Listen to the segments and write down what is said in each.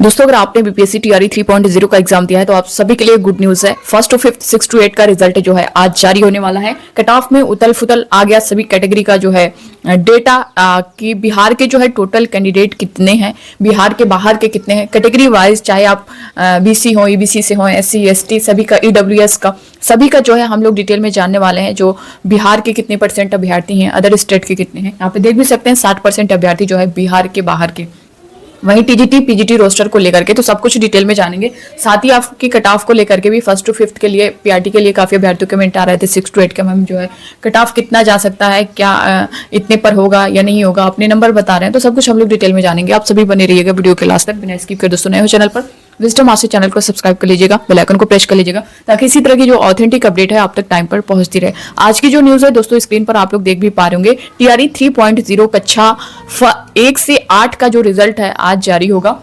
दोस्तों, अगर आपने बीपीएससी टीआरई 3.0 का एग्जाम दिया है तो आप सभी के लिए गुड न्यूज है। फर्स्ट टू फिफ्थ 6 to 8 का रिजल्ट जो है आज जारी होने वाला है। कट ऑफ में उतल फुतल आ गया सभी कैटेगरी का जो है डेटा कि बिहार के जो है टोटल कैंडिडेट कितने हैं, बिहार के बाहर के कितने हैं, कैटेगरी वाइज चाहे आप बीसी हो, ईबीसी से हो, एससी एसटी सभी का, ईडब्ल्यूएस का सभी का जो है हम लोग डिटेल में जानने वाले हैं। जो बिहार के कितने % अभ्यर्थी हैं, अदर स्टेट के कितने हैं, यहाँ पे देख भी सकते हैं 60% अभ्यर्थी जो है बिहार के बाहर के। वहीं टीजीटी पीजीटी रोस्टर को लेकर के तो सब कुछ डिटेल में जानेंगे। साथ ही आपकी कट ऑफ को लेकर के भी फर्स्ट टू फिफ्थ के लिए पीआरटी के लिए काफी अभ्यर्थियों के कमेंट आ रहे थे 6 to 8 का मैम जो है कट ऑफ कितना जा सकता है, क्या इतने पर होगा या नहीं होगा, अपने नंबर बता रहे हैं। तो सब कुछ हम लोग डिटेल में जानेंगे। आप सभी बने रहिएगा वीडियो के लास्ट तक बिना स्किप कर। दोस्तों नए हो चैनल पर विजडम मास्टर चैनल को सब्सक्राइब कर लीजिएगा, बेल आइकन को प्रेस कर लीजिएगा ताकि इसी तरह की जो ऑथेंटिक अपडेट है आप तक टाइम पर पहुंचती रहे। आज की जो न्यूज है दोस्तों स्क्रीन पर आप लोग देख भी पा रहे होंगे। टीआरई 3.0 कक्षा 1 से 8 का जो रिजल्ट है आज जारी होगा।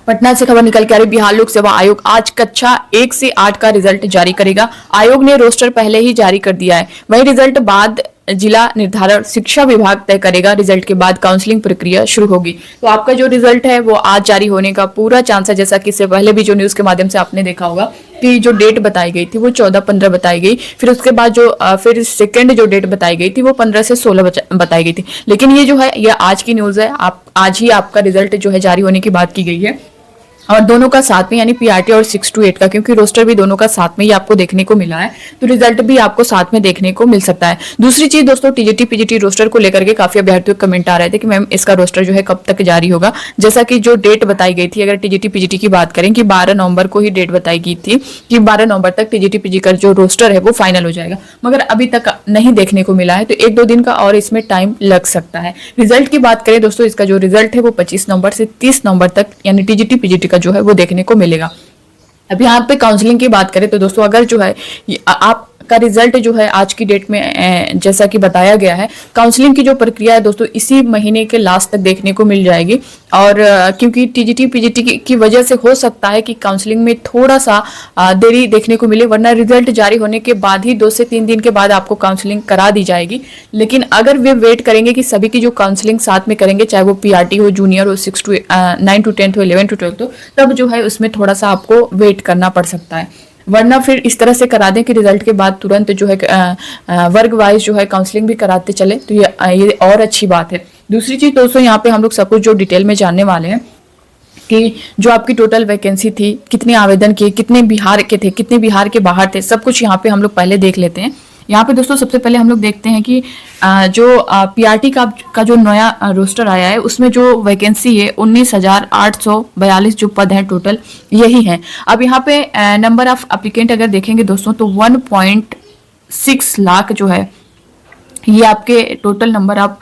पटना से खबर निकल के आ रही, बिहार लोक सेवा आयोग आज कक्षा 1 से 8 का रिजल्ट जारी करेगा। आयोग ने रोस्टर पहले ही जारी कर दिया है, वही रिजल्ट बाद जिला निर्धारण शिक्षा विभाग तय करेगा। रिजल्ट के बाद काउंसलिंग प्रक्रिया शुरू होगी। तो आपका जो रिजल्ट है वो आज जारी होने का पूरा चांस है। जैसा कि इससे पहले भी जो न्यूज के माध्यम से आपने देखा होगा कि जो डेट बताई गई थी वो 14-15 बताई गई, फिर उसके बाद जो फिर सेकंड जो डेट बताई गई थी वो 15 से 16 बताई गई थी। लेकिन ये जो है ये आज की न्यूज है। आप आज ही आपका रिजल्ट जो है जारी होने की बात की गई है और दोनों का साथ में, यानी पीआरटी और 6 to 8 का, क्योंकि रोस्टर भी दोनों का साथ में ही आपको देखने को मिला है तो रिजल्ट भी आपको साथ में देखने को मिल सकता है। दूसरी चीज दोस्तों, टीजीटी पीजीटी रोस्टर को लेकर के काफी अभ्यर्थियों के कमेंट आ रहे थे कि मैम इसका रोस्टर जो है कब तक जारी होगा। जैसा कि जो डेट बताई गई थी, अगर टीजीटी पीजीटी की बात करें कि 12 नवंबर को ही डेट बताई गई थी कि 12 नवंबर तक टीजीटी पीजी का जो रोस्टर है वो फाइनल हो जाएगा, मगर अभी तक नहीं देखने को मिला है। तो 1-2 दिन का और इसमें टाइम लग सकता है। रिजल्ट की बात करें दोस्तों, इसका जो रिजल्ट है वो 25 नवंबर से 30 नवंबर तक यानी टीजीटी पीजीटी का जो है वो देखने को मिलेगा। अब यहाँ पे काउंसलिंग की बात करें तो दोस्तों अगर जो है आपका रिजल्ट जो है आज की डेट में जैसा कि बताया गया है, काउंसलिंग की जो प्रक्रिया है दोस्तों इसी महीने के लास्ट तक देखने को मिल जाएगी। और क्योंकि टीजीटी पीजीटी की वजह से हो सकता है कि काउंसलिंग में थोड़ा सा देरी देखने को मिले, वरना रिजल्ट जारी होने के बाद ही 2 से 3 दिन के बाद आपको काउंसलिंग करा दी जाएगी। लेकिन अगर वे वेट करेंगे कि सभी की जो काउंसलिंग साथ में करेंगे, चाहे वो पीआरटी हो, जूनियर हो, 9 to 10 हो, 11 to 12 हो, तब जो है उसमें थोड़ा सा आपको वेट करना पड़ सकता है। वरना फिर इस तरह से करा दें कि रिजल्ट के बाद तुरंत जो है वर्ग वाइज जो है काउंसलिंग भी कराते चले तो ये और अच्छी बात है। दूसरी चीज दोस्तों यहाँ पे हम लोग सब कुछ जो डिटेल में जानने वाले हैं कि जो आपकी टोटल वैकेंसी थी, कितने आवेदन किए, कितने बिहार के थे, कितने बिहार के बाहर थे, सब कुछ यहाँ पे हम लोग पहले देख लेते हैं। यहाँ पे दोस्तों सबसे पहले हम लोग देखते हैं कि जो पीआरटी का जो नया रोस्टर आया है उसमें जो वैकेंसी है 19,842 जो पद हैं टोटल यही है। अब यहाँ पे नंबर ऑफ एप्लीकेंट अगर देखेंगे दोस्तों तो 1.6 लाख जो है ये आपके टोटल नंबर ऑफ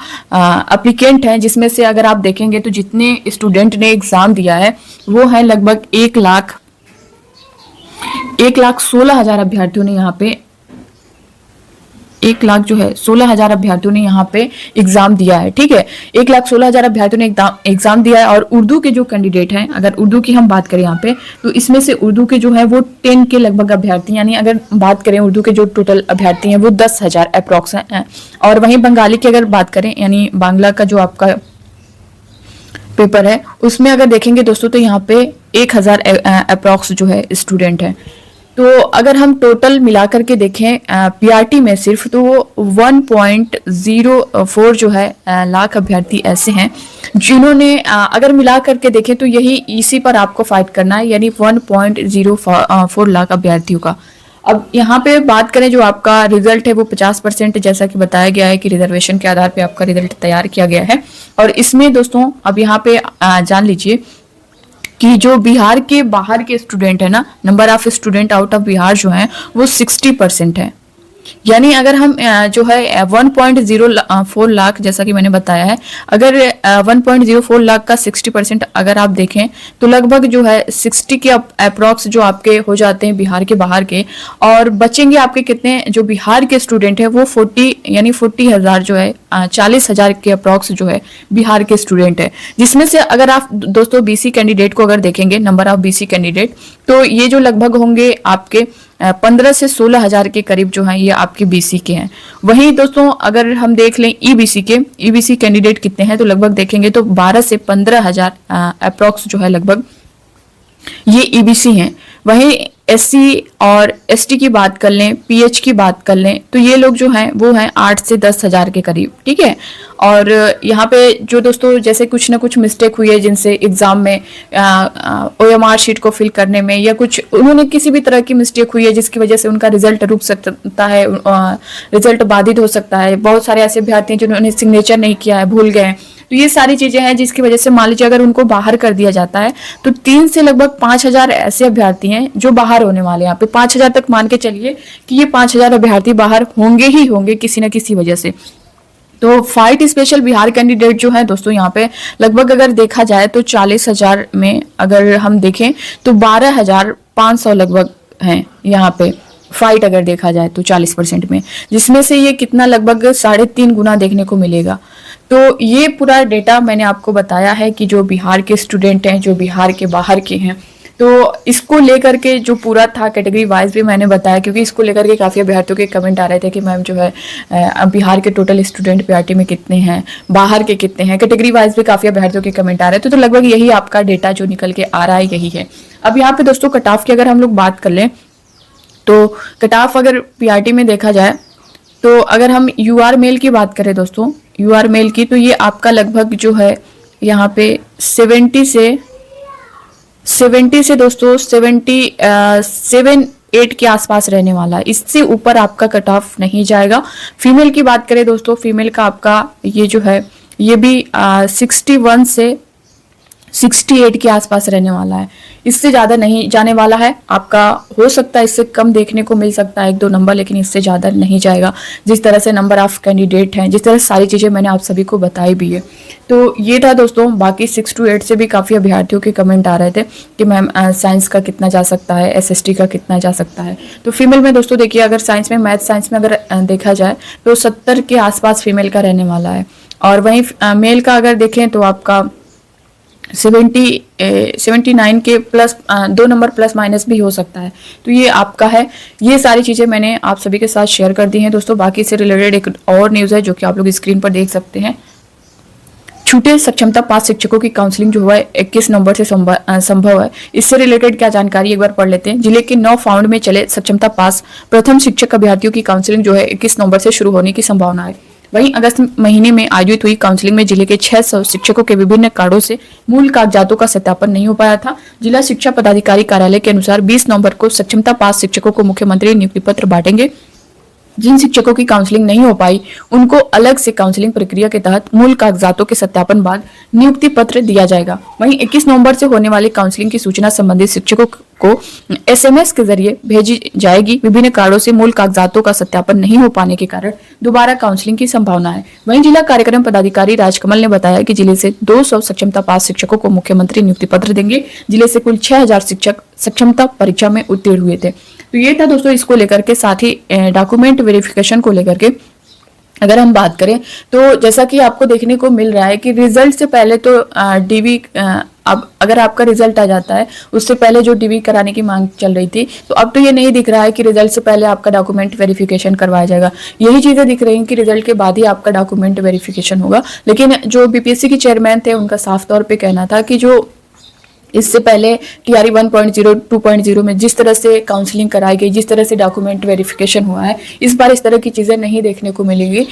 एप्लीकेंट हैं, जिसमें से अगर आप देखेंगे तो जितने स्टूडेंट ने एग्जाम दिया है वो है लगभग 1,16,000 अभ्यर्थियों ने यहाँ पे 1 लाख जो है 16,000 अभ्यर्थियों ने यहाँ पे एग्जाम दिया है। ठीक है, 1,16,000 अभ्यर्थियों ने एग्जाम दिया है। और उर्दू के जो कैंडिडेट हैं, अगर उर्दू की हम बात करें यहाँ पे तो इसमें से उर्दू के जो है वो 10 के लगभग अभ्यर्थी, यानी अगर बात करें उर्दू के जो टोटल अभ्यर्थी हैं वो 10,000 अप्रॉक्स हैं। और वहीं बंगाली की अगर बात करें, यानी बांग्ला का जो आपका पेपर है उसमें अगर देखेंगे दोस्तों तो यहाँ पे 1,000 अप्रॉक्स जो है स्टूडेंट है। तो अगर हम टोटल मिलाकर के देखें पीआरटी में सिर्फ तो वो 1.04 जो है लाख अभ्यर्थी ऐसे हैं जिन्होंने अगर मिला करके देखें तो यही इसी पर आपको फाइट करना है, यानी 1.04 लाख अभ्यर्थियों का। अब यहाँ पे बात करें जो आपका रिजल्ट है वो 50% जैसा कि बताया गया है कि रिजर्वेशन के आधार पे आपका रिजल्ट तैयार किया गया है। और इसमें दोस्तों अब यहाँ पे जान लीजिए कि जो बिहार के बाहर के स्टूडेंट है ना, number of student out of Bihar जो है वो 60% है। यानी अगर हम जो है 1.04 लाख जैसा कि मैंने बताया है, अगर 1.04 लाख का 60% अगर आप देखें तो लगभग जो है 60 के अप्रॉक्स जो आपके हो जाते हैं बिहार के बाहर के, और बचेंगे आपके कितने जो बिहार के स्टूडेंट है वो 40 यानी 40,000 जो है 40,000 के अप्रॉक्स जो है बिहार के स्टूडेंट है। जिसमें से अगर आप दोस्तों बीसी कैंडिडेट को अगर देखेंगे, नंबर ऑफ बीसी कैंडिडेट, तो ये जो लगभग होंगे आपके 15 से 16,000 के करीब जो हैं ये आपके बीसी के हैं। वहीं दोस्तों अगर हम देख लें ईबीसी कैंडिडेट कितने हैं तो लगभग देखेंगे तो 12 से 15,000 अप्रॉक्स जो है लगभग ये ईबीसी हैं। वहीं एससी और एसटी की बात कर लें, पीएच की बात कर लें, तो ये लोग जो हैं वो हैं 8 से 10 हजार के करीब, ठीक है। और यहाँ पे जो दोस्तों जैसे कुछ ना कुछ मिस्टेक हुई है जिनसे एग्जाम में ओएमआर शीट को फिल करने में, या कुछ उन्होंने किसी भी तरह की मिस्टेक हुई है जिसकी वजह से उनका रिजल्ट रुक सकता है, रिजल्ट बाधित हो सकता है। बहुत सारे ऐसे अभ्यर्थी हैं जिन्होंने सिग्नेचर नहीं किया है, भूल गए, तो ये सारी चीजें हैं जिसकी वजह से मान लीजिए अगर उनको बाहर कर दिया जाता है तो 3 से लगभग 5,000 ऐसे अभ्यर्थी हैं जो बाहर होने वाले हैं। यहाँ पे 5,000 तक मान के चलिए कि ये 5,000 अभ्यर्थी बाहर होंगे ही होंगे किसी न किसी वजह से। तो फाइट स्पेशल बिहार कैंडिडेट जो है दोस्तों यहाँ पे लगभग अगर देखा जाए तो 40,000 में अगर हम देखें तो 12,500 लगभग हैं यहाँ पे फाइट अगर देखा जाए तो 40% में, जिसमें से ये कितना लगभग 3.5 गुना देखने को मिलेगा। तो ये पूरा डेटा मैंने आपको बताया है कि जो बिहार के स्टूडेंट हैं, जो बिहार के बाहर के हैं, तो इसको लेकर के जो पूरा था कैटेगरी वाइज भी मैंने बताया, क्योंकि इसको लेकर के काफ़ी अभ्यर्थियों के कमेंट आ रहे थे कि मैम जो है बिहार के टोटल स्टूडेंट पीआरटी में कितने हैं, बाहर के कितने हैं, कैटेगरी वाइज भी काफ़ी अभ्यर्थियों के कमेंट आ रहे थे। तो लगभग यही आपका डेटा जो निकल के आ रहा है यही है। अब यहाँ पे दोस्तों कट ऑफ की अगर हम लोग बात कर लें तो कट ऑफ अगर पीआरटी में देखा जाए तो अगर हम यूआर मेल की बात करें दोस्तों, यूआर मेल की, तो ये आपका लगभग जो है यहाँ पे 70 से दोस्तों 78 के आसपास रहने वाला है। इससे ऊपर आपका कट ऑफ नहीं जाएगा। फीमेल की बात करें दोस्तों, फीमेल का आपका ये जो है ये भी 61 से 68 के आसपास रहने वाला है, इससे ज़्यादा नहीं जाने वाला है। आपका हो सकता है इससे कम देखने को मिल सकता है 1-2 नंबर, लेकिन इससे ज़्यादा नहीं जाएगा। जिस तरह से नंबर ऑफ कैंडिडेट हैं, जिस तरह सारी चीज़ें मैंने आप सभी को बताई भी है। तो ये था दोस्तों। बाकी 6 to 8 से भी काफ़ी अभ्यर्थियों के कमेंट आ रहे थे कि मैम साइंस का कितना जा सकता है, एसएसटी का कितना जा सकता है। तो फीमेल में दोस्तों देखिए, अगर साइंस में, मैथ साइंस में अगर देखा जाए तो 70 के आसपास फीमेल का रहने वाला है। और वहीं मेल का अगर देखें तो आपका 79 के प्लस 2 नंबर प्लस माइनस भी हो सकता है। तो ये आपका है। ये सारी चीज़ें मैंने आप सभी के साथ शेयर कर दी हैं दोस्तों। बाकी से रिलेटेड एक और न्यूज़ है जो कि आप लोग स्क्रीन पर देख सकते हैं। छूटे सक्षमता पास शिक्षकों की काउंसलिंग जो है 21 नवंबर से संभव है। इससे रिलेटेड क्या जानकारी एक बार पढ़ लेते हैं। जिले के 9 फाउंड में चले सक्षमता पास प्रथम शिक्षक अभ्यर्थियों की काउंसलिंग जो है 21 नवंबर से शुरू होने की संभावना है। वहीं अगस्त महीने में आयोजित हुई काउंसलिंग में जिले के 600 शिक्षकों के विभिन्न कारणों से मूल कागजातों का सत्यापन नहीं हो पाया था। जिला शिक्षा पदाधिकारी कार्यालय के अनुसार 20 नवंबर को सक्षमता पास शिक्षकों को मुख्यमंत्री नियुक्ति पत्र बांटेंगे। जिन शिक्षकों की काउंसलिंग नहीं हो पाई उनको अलग से काउंसलिंग प्रक्रिया के तहत मूल कागजातों के सत्यापन बाद नियुक्ति पत्र दिया जाएगा। वहीं 21 नवंबर से होने वाली काउंसलिंग की सूचना संबंधित शिक्षकों को एसएमएस के जरिए भेजी जाएगी। विभिन्न कारणों से मूल कागजातों का सत्यापन नहीं हो पाने के कारण दोबारा काउंसलिंग की संभावना है। वहीं जिला कार्यक्रम पदाधिकारी राजकमल ने बताया कि जिले से 200 सक्षमता पास शिक्षकों को मुख्यमंत्री नियुक्ति पत्र देंगे। जिले से कुल 6,000 शिक्षक सक्षमता परीक्षा में उत्तीर्ण हुए थे। तो ये था दोस्तों इसको लेकर के। साथ ही डॉक्यूमेंट वेरिफिकेशन को लेकर के अगर हम बात करें तो जैसा कि आपको देखने को मिल रहा है कि रिजल्ट से पहले तो डीवी, अब अगर आपका रिजल्ट आ जाता है उससे पहले जो डीवी कराने की मांग चल रही थी, तो अब तो ये नहीं दिख रहा है कि रिजल्ट से पहले आपका डॉक्यूमेंट वेरिफिकेशन करवाया जाएगा। यही चीजें दिख रही हैं कि रिजल्ट के बाद ही आपका डॉक्यूमेंट वेरिफिकेशन होगा। लेकिन जो बीपीएससी के चेयरमैन थे उनका साफ तौर पर कहना था कि जो इससे पहले टीआरई 1.0 2.0 में जिस तरह से काउंसलिंग कराई गई, जिस तरह से डॉक्यूमेंट वेरिफिकेशन हुआ है, इस बार इस तरह की चीज़ें नहीं देखने को मिलेंगी।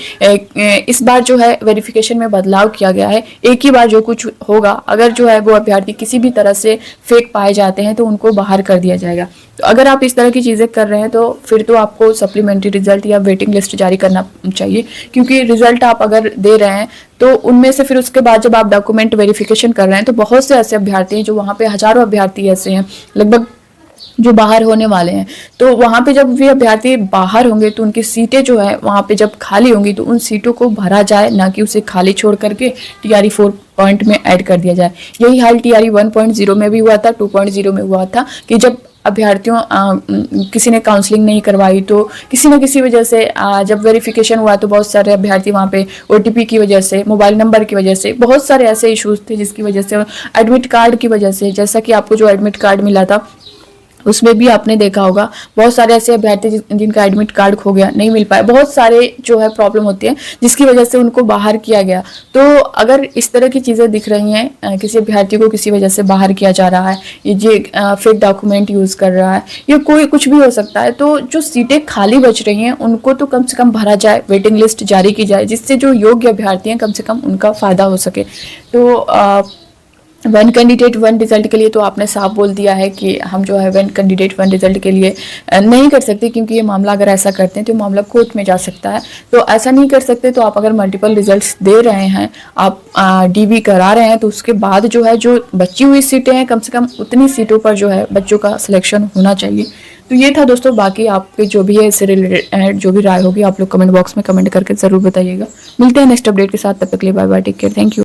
इस बार जो है वेरिफिकेशन में बदलाव किया गया है। एक ही बार जो कुछ होगा, अगर जो है वो अभ्यर्थी किसी भी तरह से फेक पाए जाते हैं तो उनको बाहर कर दिया जाएगा। तो अगर आप इस तरह की चीज़ें कर रहे हैं तो फिर तो आपको सप्लीमेंट्री रिजल्ट या वेटिंग लिस्ट जारी करना चाहिए, क्योंकि रिजल्ट आप अगर दे रहे हैं तो उनमें से फिर उसके बाद जब आप डॉक्यूमेंट वेरिफिकेशन कर रहे हैं तो बहुत से ऐसे अभ्यर्थी हैं जो वहाँ पे हजारों अभ्यर्थी ऐसे हैं लगभग जो बाहर होने वाले हैं। तो वहाँ पे जब वे अभ्यर्थी बाहर होंगे तो उनकी सीटें जो है वहाँ पे जब खाली होंगी तो उन सीटों को भरा जाए, ना कि उसे खाली छोड़ करके टीआरई 4 में ऐड कर दिया जाए। यही हाल टीआरई 1.0 में भी हुआ था, 2.0 में हुआ था कि जब अभ्यर्थियों किसी ने काउंसलिंग नहीं करवाई तो किसी न किसी वजह से जब वेरिफिकेशन हुआ तो बहुत सारे अभ्यर्थी वहाँ पे ओटीपी की वजह से, मोबाइल नंबर की वजह से, बहुत सारे ऐसे इश्यूज थे जिसकी वजह से, एडमिट कार्ड की वजह से, जैसा कि आपको जो एडमिट कार्ड मिला था उसमें भी आपने देखा होगा बहुत सारे ऐसे अभ्यर्थी जिनका एडमिट कार्ड खो गया, नहीं मिल पाया, बहुत सारे जो है प्रॉब्लम होती है जिसकी वजह से उनको बाहर किया गया। तो अगर इस तरह की चीज़ें दिख रही हैं, किसी अभ्यर्थी को किसी वजह से बाहर किया जा रहा है, ये फेक डॉक्यूमेंट यूज़ कर रहा है, या कोई कुछ भी हो सकता है, तो जो सीटें खाली बच रही हैं उनको तो कम से कम भरा जाए, वेटिंग लिस्ट जारी की जाए, जिससे जो योग्य अभ्यर्थी हैं कम से कम उनका फ़ायदा हो सके। तो वन कैंडिडेट वन रिजल्ट के लिए तो आपने साफ बोल दिया है कि हम जो है वन कैंडिडेट वन रिजल्ट के लिए नहीं कर सकते, क्योंकि ये मामला अगर ऐसा करते हैं तो मामला कोर्ट में जा सकता है। तो ऐसा नहीं कर सकते। तो आप अगर मल्टीपल रिजल्ट्स दे रहे हैं, आप डीबी करा रहे हैं, तो उसके बाद जो है जो बची हुई सीटें हैं, कम से कम उतनी सीटों पर जो है बच्चों का सिलेक्शन होना चाहिए। तो ये था दोस्तों, बाकी आपके जो भी है इससे रिलेटेड जो भी राय होगी आप लोग कमेंट बॉक्स में कमेंट करके ज़रूर बताइएगा। मिलते हैं नेक्स्ट अपडेट के साथ, तब तक के लिए bye bye, take care, thank you.